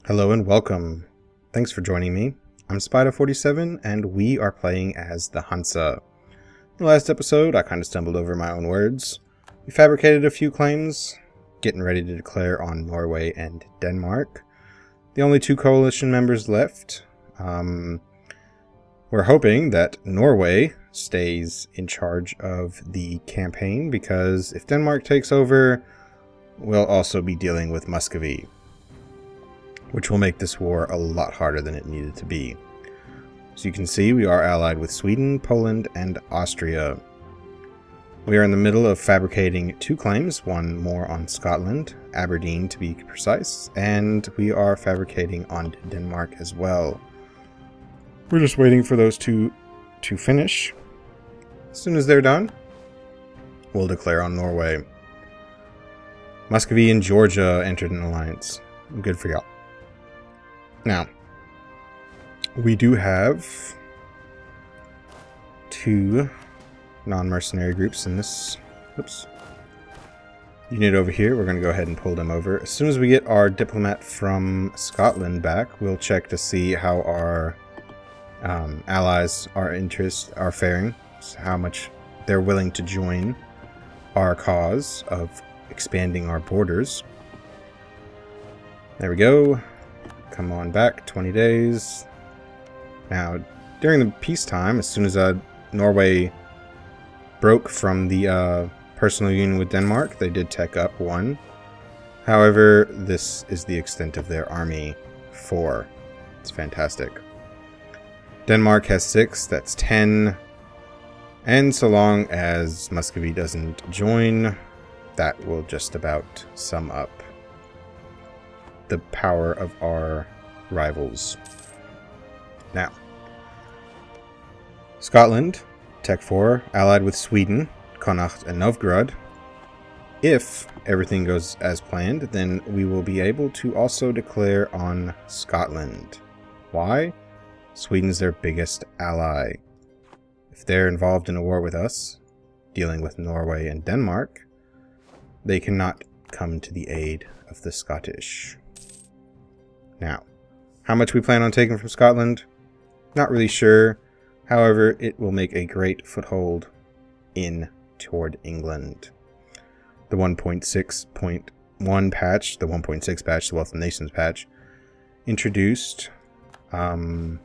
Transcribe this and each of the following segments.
Hello and welcome. Thanks for joining me. I'm Spider47 and we are playing as the Hansa. In the last episode, I kind of stumbled over my own words. We fabricated a few claims, getting ready to declare on Norway and Denmark. The only two coalition members left. We're hoping that Norway stays in charge of the campaign because if Denmark takes over, we'll also be dealing with Muscovy, which will make this war a lot harder than it needed to be. So you can see we are allied with Sweden, Poland, and Austria. We are in the middle of fabricating two claims, one more on Scotland, Aberdeen to be precise, and we are fabricating on Denmark as well. We're just waiting for those two to finish. As soon as they're done, we'll declare on Norway. Muscovy and Georgia entered an alliance. Good for y'all. Now, we do have two non-mercenary groups in this unit over here. We're going to go ahead and pull them over. As soon as we get our diplomat from Scotland back, we'll check to see how our allies are faring, how much they're willing to join our cause of expanding our borders. There we go. Come on back, 20 days. Now, during the peacetime, as soon as Norway broke from the personal union with Denmark, they did take up one. However, this is the extent of their army. 4. It's fantastic. Denmark has 6, that's 10. And so long as Muscovy doesn't join, that will just about sum up the power of our rivals. Now, Scotland, Tech 4, allied with Sweden, Connacht and Novgorod. If everything goes as planned, then we will be able to also declare on Scotland. Why? Sweden's their biggest ally. If they're involved in a war with us, dealing with Norway and Denmark, they cannot come to the aid of the Scottish. Now, how much we plan on taking from Scotland? Not really sure. However, it will make a great foothold in toward England. The 1.6.1 patch, the 1.6 patch, the Wealth of Nations patch, introduced a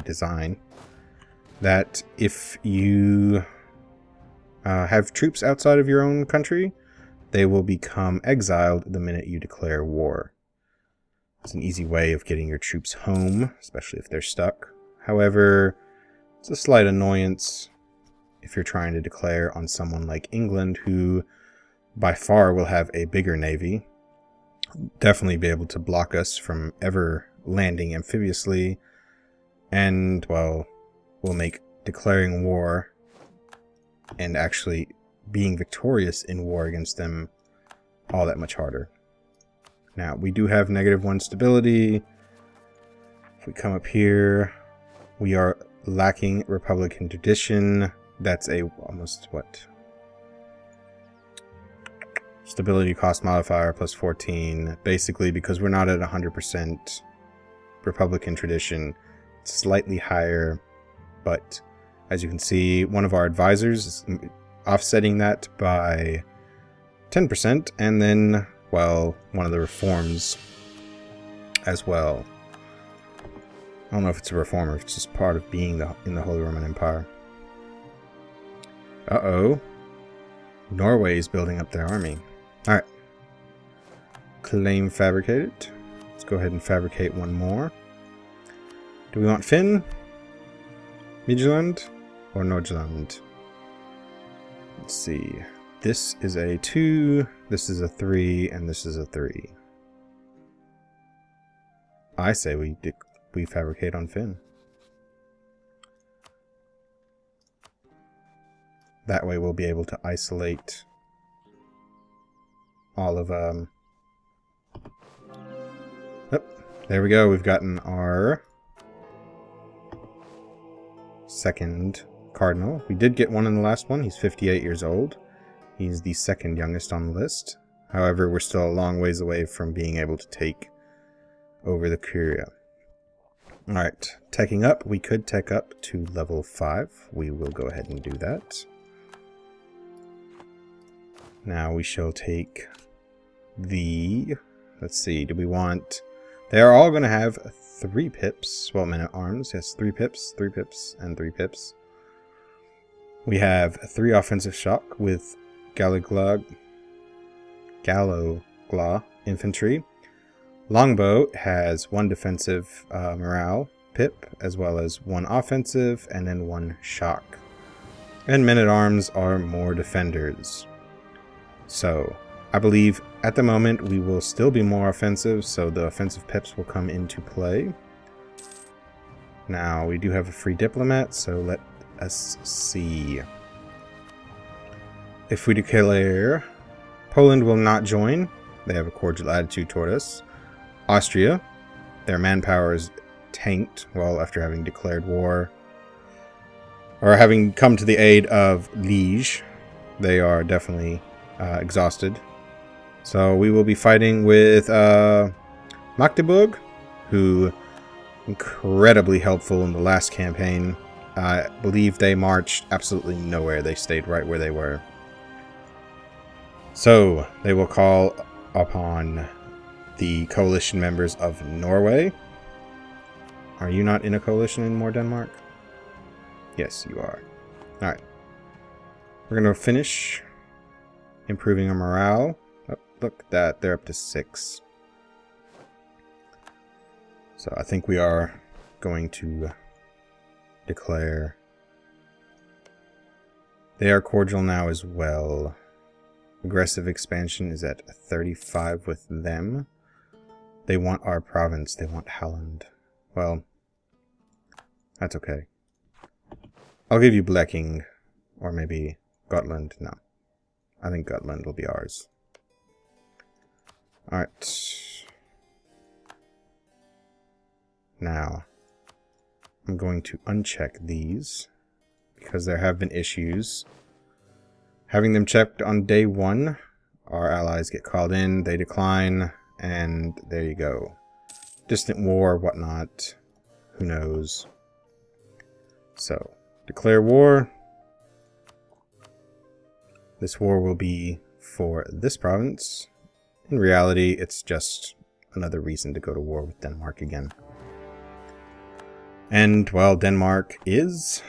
design that if you have troops outside of your own country, they will become exiled the minute you declare war. It's an easy way of getting your troops home, especially if they're stuck. However, it's a slight annoyance if you're trying to declare on someone like England, who by far will have a bigger navy, definitely be able to block us from ever landing amphibiously, and, well, will make declaring war and actually being victorious in war against them all that much harder. Now, we do have -1 stability. If we come up here, we are lacking Republican tradition. That's a almost, what? Stability cost modifier plus 14. Basically, because we're not at 100% Republican tradition, it's slightly higher. But as you can see, one of our advisors is offsetting that by 10%, and then, well, one of the reforms as well. I don't know if it's a reform or if it's just part of being in the Holy Roman Empire. Uh-oh. Norway is building up their army. Alright. Claim fabricated. Let's go ahead and fabricate one more. Do we want Finn, Midtjylland, or Nordjylland? Let's see. This is a 2, this is a 3, and this is a 3. I say we fabricate on Finn. That way we'll be able to isolate all of Oh, there we go. We've gotten our second cardinal. We did get one in the last one. He's 58 years old. He's the second youngest on the list. However, we're still a long ways away from being able to take over the Curia. Alright, teching up. We could tech up to level 5. We will go ahead and do that. Now we shall take the... Let's see, do we want... They are all going to have 3 pips. Well, men at arms. Yes, 3 pips, 3 pips, and 3 pips. We have 3 offensive shock with Galloglaw infantry. Longbow has 1 defensive morale pip, as well as 1 offensive, and then 1 shock. And men at arms are more defenders. So, I believe at the moment we will still be more offensive, so the offensive pips will come into play. Now, we do have a free diplomat, so let us see. If we declare, Poland will not join. They have a cordial attitude toward us. Austria, their manpower is tanked, well, after having declared war, or having come to the aid of Liege. They are definitely exhausted. So we will be fighting with Magdeburg, who incredibly helpful in the last campaign. I believe they marched absolutely nowhere. They stayed right where they were. So they will call upon the coalition members of Norway. Are you not in a coalition anymore, Denmark? Yes, you are. Alright. We're going to finish improving our morale. Oh, look at that. They're up to 6. So I think we are going to declare. They are cordial now as well. Aggressive expansion is at 35 with them. They want our province. They want Halland. Well, that's okay. I'll give you Bleking, or maybe Gotland. No, I think Gotland will be ours. Alright. Now, I'm going to uncheck these, because there have been issues. Having them checked on day 1, our allies get called in, they decline, and there you go. Distant war, whatnot, who knows. So, declare war. This war will be for this province. In reality, it's just another reason to go to war with Denmark again. And while Denmark is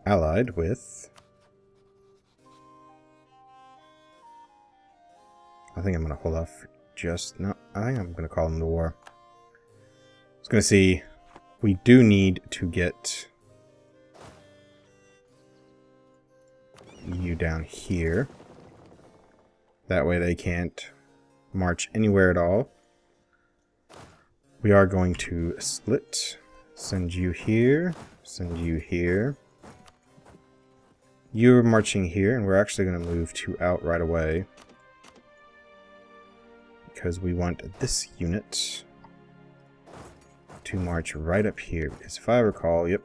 allied with... I think I'm going to hold off for just... No, I think I'm going to call them to war. I was going to see... We do need to get you down here. That way they can't march anywhere at all. We are going to split. Send you here. Send you here. You're marching here, and we're actually going to move 2 out right away. Because we want this unit to march right up here. Because if I recall, yep.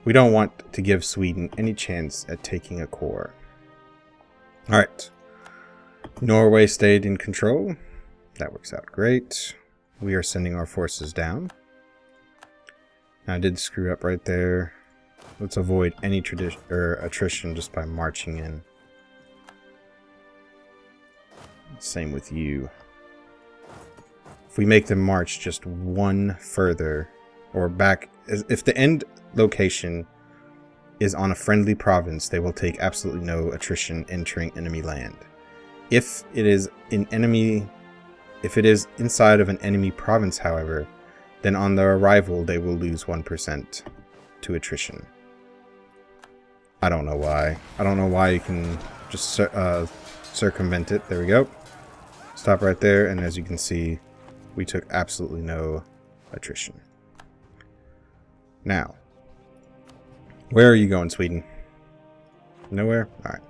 We don't want to give Sweden any chance at taking a core. Alright. Norway stayed in control. That works out great. We are sending our forces down. Now, I did screw up right there. Let's avoid any attrition just by marching in. Same with you. If we make them march just 1 further, or back, if the end location is on a friendly province, they will take absolutely no attrition entering enemy land. If it is inside of an enemy province, however, then on their arrival they will lose 1% to attrition. I don't know why. I don't know why you can just circumvent it. There we go. Stop right there, and as you can see, we took absolutely no attrition. Now, where are you going, Sweden? Nowhere? Alright.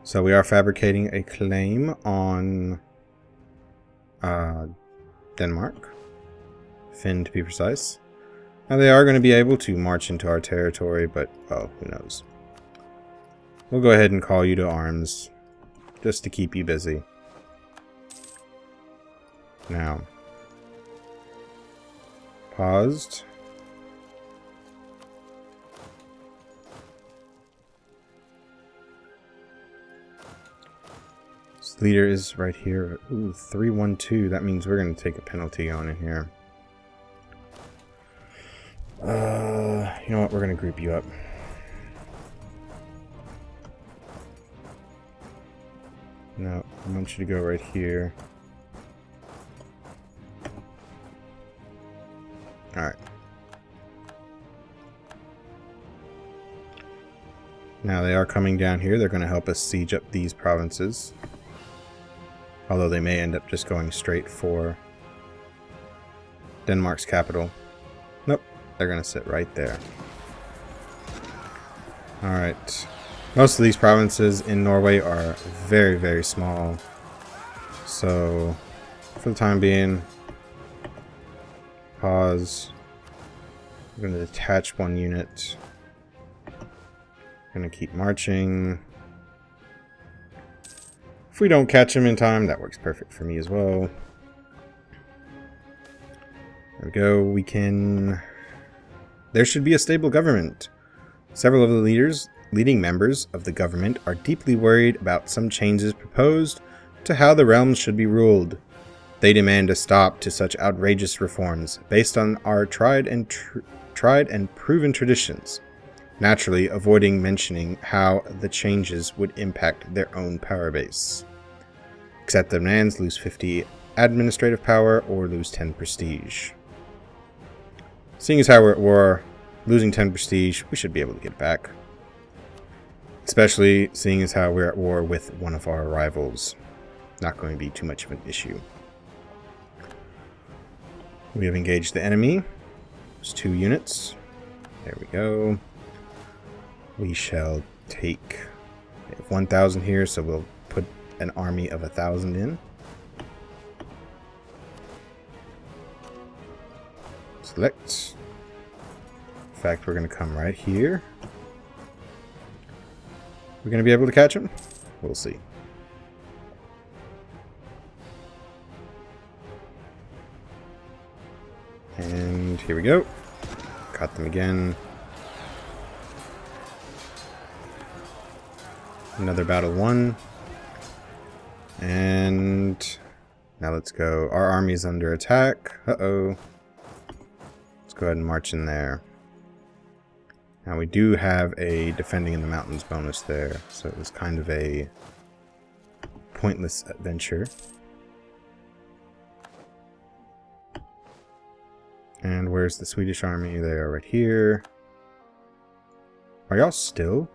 So we are fabricating a claim on Denmark. Finn, to be precise. Now they are going to be able to march into our territory, but, well, who knows. We'll go ahead and call you to arms, just to keep you busy. Now, paused. This leader is right here. Ooh, 312. That means we're going to take a penalty on it here. You know what? We're going to group you up. No, I want you to go right here. Alright. Now they are coming down here. They're going to help us siege up these provinces. Although they may end up just going straight for Denmark's capital. Nope. They're going to sit right there. Alright. Most of these provinces in Norway are very, very small. So, for the time being, pause. We're going to detach one unit. Going to keep marching. If we don't catch him in time, that works perfect for me as well. There we go. We can... There should be a stable government. Several of the leading members of the government are deeply worried about some changes proposed to how the realms should be ruled. They demand a stop to such outrageous reforms based on our tried and proven traditions, naturally avoiding mentioning how the changes would impact their own power base. Accept the demands, lose 50 administrative power, or lose 10 prestige. Seeing as how we're at war, losing 10 prestige, we should be able to get it back. Especially seeing as how we're at war with one of our rivals. Not going to be too much of an issue. We have engaged the enemy. There's 2 units. There we go. We shall take... We have 1,000 here, so we'll put an army of 1,000 in. Select. In fact, we're going to come right here. We're going to be able to catch him? We'll see. And here we go. Caught them again. Another battle won. And now let's go. Our army's under attack. Uh-oh. Let's go ahead and march in there. Now we do have a defending in the mountains bonus there, so it was kind of a pointless adventure. And where's the Swedish army? They are right here. Are y'all still?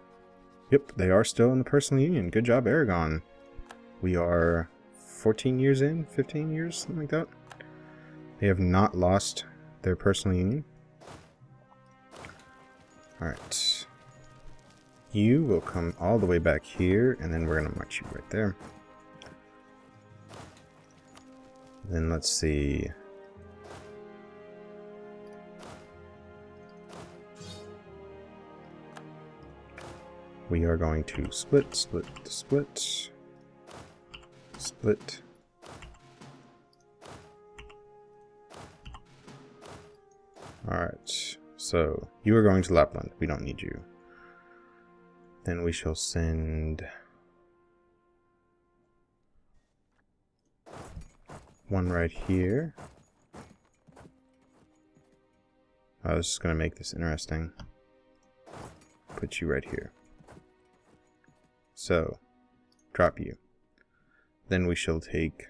Yep, they are still in the personal union. Good job, Aragon. We are 14 years in, 15 years, something like that. They have not lost their personal union. Alright. You will come all the way back here, and then we're going to march you right there. Then let's see. We are going to split, split, split, split. Alright, so you are going to Lapland. We don't need you. Then we shall send one right here. I was just going to make this interesting. Put you right here. So, drop you. Then we shall take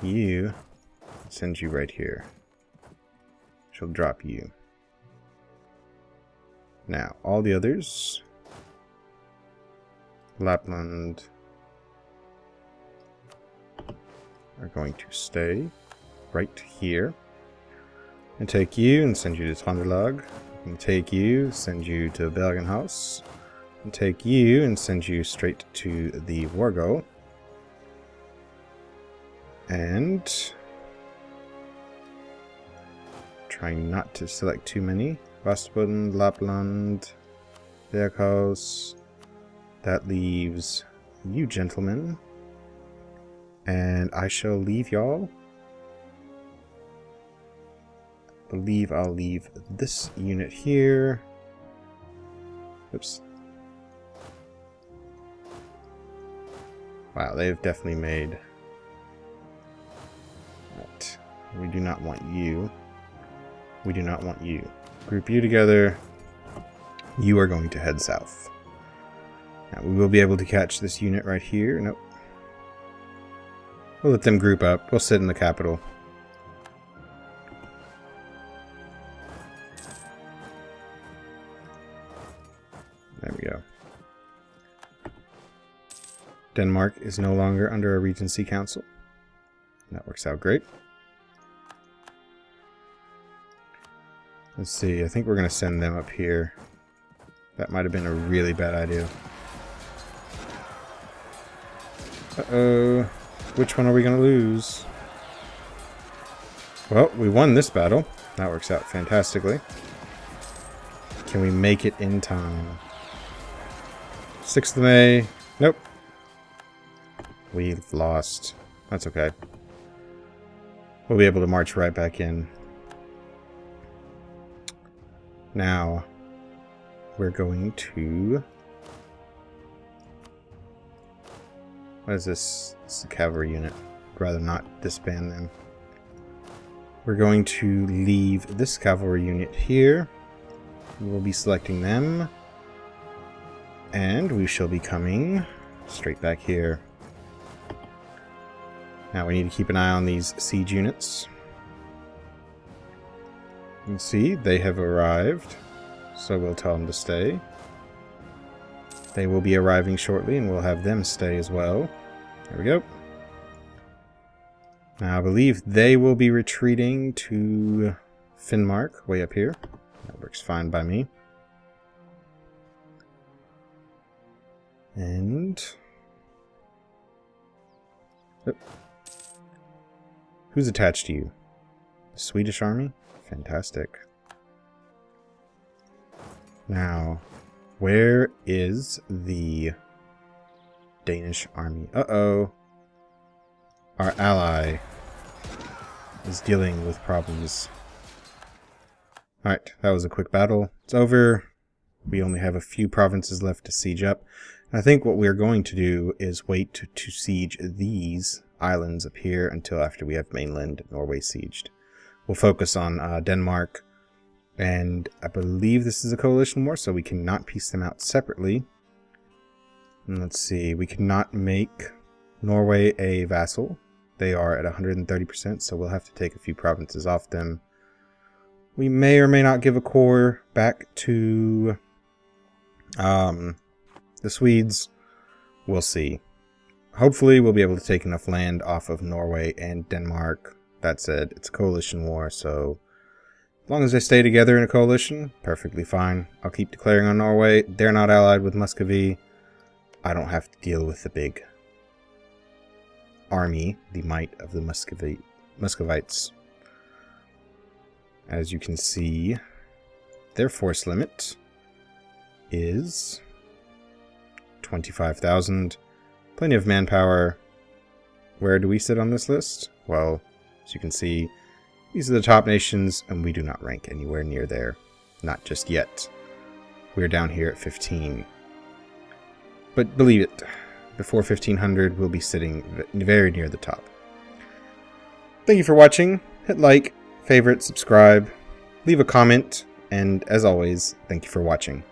you, send you right here. She'll drop you. Now, all the others, Lapland, are going to stay right here. And take you and send you to Trondelag. And take you, send you to Bergenhaus. And take you and send you straight to the Wargo. And trying not to select too many. Vastboden, Lapland. vehicles. That leaves you gentlemen. And I shall leave y'all. I believe I'll leave this unit here. Oops. Wow, they've definitely made... Right. We do not want you. We do not want you. Group you together. You are going to head south. Now, we will be able to catch this unit right here. Nope. We'll let them group up. We'll sit in the capital. There we go. Denmark is no longer under a Regency Council. That works out great. Let's see, I think we're going to send them up here. That might have been a really bad idea. Uh-oh. Which one are we going to lose? Well, we won this battle. That works out fantastically. Can we make it in time? 6th of May. Nope. We've lost. That's okay. We'll be able to march right back in. Now, we're going to... What is this? It's a cavalry unit. I'd rather not disband them. We're going to leave this cavalry unit here. We'll be selecting them. And we shall be coming straight back here. Now we need to keep an eye on these siege units. You can see they have arrived, so we'll tell them to stay. They will be arriving shortly, and we'll have them stay as well. There we go. Now I believe they will be retreating to Finnmark, way up here. That works fine by me. And... Oh. Who's attached to you? The Swedish army? Fantastic. Now, where is the Danish army? Uh-oh. Our ally is dealing with problems. Alright, that was a quick battle. It's over. We only have a few provinces left to siege up. I think what we're going to do is wait to siege these islands up here until after we have mainland Norway sieged. We'll focus on Denmark, and I believe this is a coalition war, so we cannot piece them out separately. And let's see, we cannot make Norway a vassal. They are at 130%, so we'll have to take a few provinces off them. We may or may not give a core back to the Swedes. We'll see. Hopefully we'll be able to take enough land off of Norway and Denmark. That said, it's a coalition war, so as long as they stay together in a coalition, perfectly fine. I'll keep declaring on Norway. They're not allied with Muscovy. I don't have to deal with the big army, the might of the Muscovites. As you can see, their force limit is 25,000. Plenty of manpower. Where do we sit on this list? Well, as you can see, these are the top nations, and we do not rank anywhere near there. Not just yet. We're down here at 15. But believe it, before 1500, we'll be sitting very near the top. Thank you for watching. Hit like, favorite, subscribe, leave a comment, and as always, thank you for watching.